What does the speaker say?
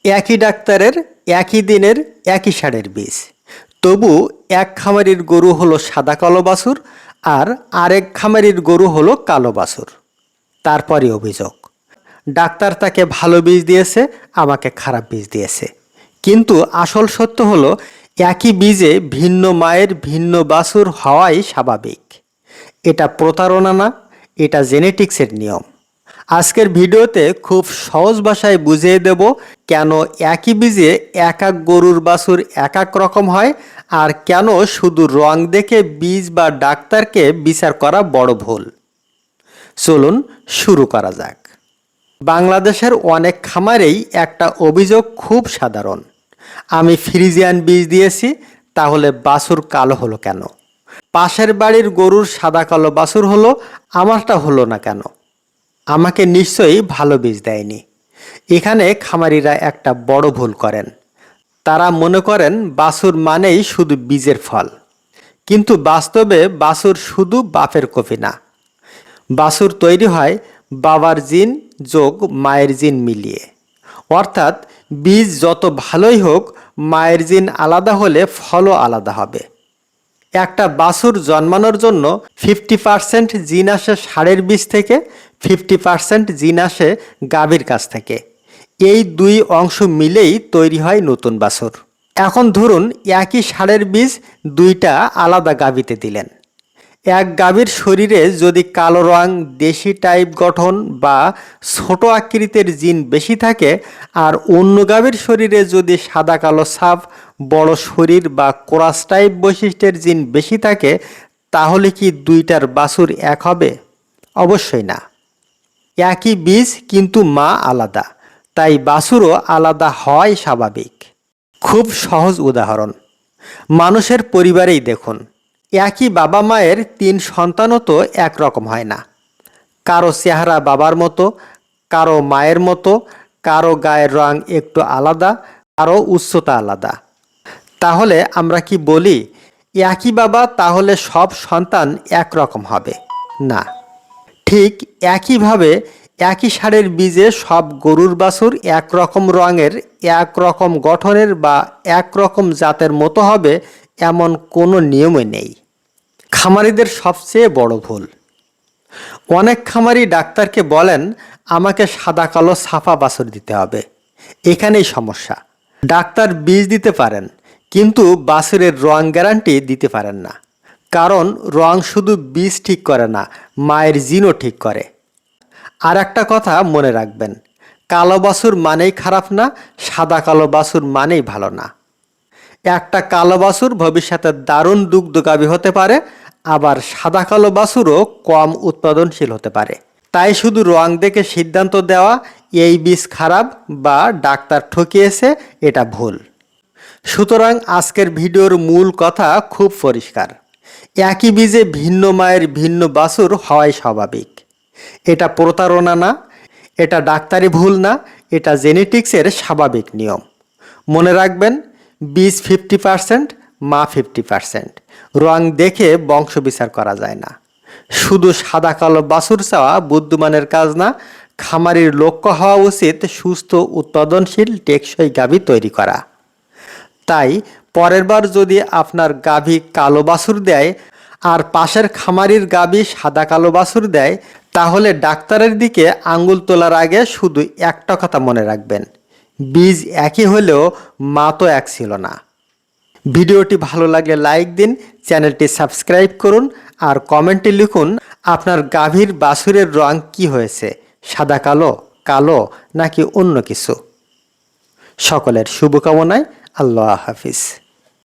একই ডাক্তারের একই দিনের একই ষাঁড়ের বীজ, তবু এক খামারির গরু হলো সাদা কালো বাছুর আর আরেক খামারির গরু হলো কালো বাছুর। তারপরে অভিযোগ, ডাক্তার তাকে ভালো বীজ দিয়েছে, আমাকে খারাপ বীজ দিয়েছে। কিন্তু আসল সত্য হলো একই বীজে ভিন্ন মায়ের ভিন্ন বাছুর হওয়াই স্বাভাবিক। এটা প্রতারণা না, এটা জেনেটিক্সের নিয়ম। আজকের ভিডিওতে খুব সহজ ভাষায় বুঝিয়ে দেব কেন একই বীজে এক এক গরুর বাছুর এক এক রকম হয়, আর কেন শুধু রং দেখে বীজ বা ডাক্তারকে বিচার করা বড় ভুল। চলুন শুরু করা যাক। বাংলাদেশের অনেক খামারেই একটা অভিযোগ খুব সাধারণ, আমি ফ্রিজিয়ান বীজ দিয়েছি, তাহলে বাছুর কালো হলো কেন? পাশের বাড়ির গরুর সাদা কালো বাছুর হলো, আমারটা হলো না কেন? আমাকে নিশ্চয়ই ভালো বীজ দেয়নি। এখানে খামারিরা একটা বড় ভুল করেন। তারা মনে করেন বাছুর মানেই শুধু বীজের ফল, কিন্তু বাস্তবে বাছুর শুধু বাপের কপি না। বাছুর তৈরি হয় বাবার জিন যোগ মায়ের জিন মিলিয়ে। অর্থাৎ বীজ যত ভালোই হোক, মায়ের জিন আলাদা হলে ফলও আলাদা হবে। একটা বাছুর জন্মানোর জন্য 50% জিন আসে ষাঁড়ের বীজ থেকে, 50% জিন আসে গাভীর কাছ থেকে। এই দুই অংশ মিলেই তৈরি হয় নতুন বাছুর। এখন ধরুন একই ষাঁড়ের বীজ দুইটা আলাদা গাভীতে দিলেন। এক গাভীর শরীরে যদি কালো রং, দেশি টাইপ গঠন বা ছোট আকৃতির জিন বেশি থাকে, আর অন্য গাভীর শরীরে যদি সাদা কালো ছাপ, বড় শরীর বা কোরাস টাইপ বৈশিষ্ট্যের জিন বেশি থাকে, তাহলে কি দুইটার বাছুর এক হবে? অবশ্যই না। একই বীজ কিন্তু মা আলাদা, তাই বাছুরও আলাদা হওয়াই স্বাভাবিক। খুব সহজ উদাহরণ, মানুষের পরিবারেই দেখুন, একই বাবা মায়ের 3 সন্তানও তো একরকম হয় না। কারো চেহারা বাবার মতো, কারো মায়ের মতো, কারো গায়ের রং একটু আলাদা, কারো উচ্চতা আলাদা। তাহলে আমরা কি বলি একই বাবা, তাহলে সব সন্তান একরকম হবে? না। ঠিক একইভাবে একই ষাঁড়ের বীজে সব গরুর বাছুর একরকম রঙের, একরকম গঠনের বা একরকম জাতের মতো হবে এমন কোনো নিয়মই নেই। খামারিদের সবচেয়ে বড় ভুল, অনেক খামারি ডাক্তারকে বলেন আমাকে সাদা কালো ছাপা বাছুর দিতে হবে। এখানেই সমস্যা। ডাক্তার বীজ দিতে পারেন, কিন্তু বাছুরের রং গ্যারান্টি দিতে পারেন না। কারণ রং শুধু বীজ ঠিক করে না, মায়ের জিনও ঠিক করে। আর একটা কথা মনে রাখবেন, কালো বাছুর মানেই খারাপ না, সাদা কালো বাছুর মানেই ভালো না। একটা কালো বাছুর ভবিষ্যতে দারুণ দুগ্ধগাভী হতে পারে, আবার সাদা কালো বাছুরও কম উৎপাদনশীল হতে পারে। তাই শুধু রং দেখে সিদ্ধান্ত দেওয়া এই বীজ খারাপ বা ডাক্তার ঠকিয়েছে, এটা ভুল। সুতরাং আজকের ভিডিওর মূল কথা খুব পরিষ্কার, একই বীজে ভিন্ন মায়ের ভিন্ন বাছুর হওয়াই স্বাভাবিক। এটা প্রতারণা না, এটা ডাক্তারি ভুল না, এটা জেনেটিক্সের স্বাভাবিক নিয়ম। মনে রাখবেন, বীজ 50%, মা 50%। রং দেখে বংশ বিচার করা যায় না। শুধু সাদা কালো বাছুর চাওয়া বুদ্ধিমানের কাজ না, খামারির লক্ষ্য হওয়া উচিত সুস্থ, উৎপাদনশীল, টেকসই গাভী তৈরি করা। তাই পরের বার যদি আপনার গাভী কালো বাছুর দেয় আর পাশের খামারির গাভী সাদা কালো বাছুর দেয়, তাহলে ডাক্তারের দিকে আঙ্গুল তোলার আগে শুধু একটা কথা মনে রাখবেন, বীজ একই হলেও মা তো এক ছিল না। ভিডিওটি ভালো লাগলে লাইক দিন, চ্যানেলটি সাবস্ক্রাইব করুন, আর কমেন্টে লিখুন আপনার গাভীর বাছুরের রং কি হয়েছে, সাদা কালো, কালো নাকি অন্য কিছু। সকলের শুভকামনায়, আল্লাহ হাফিজ।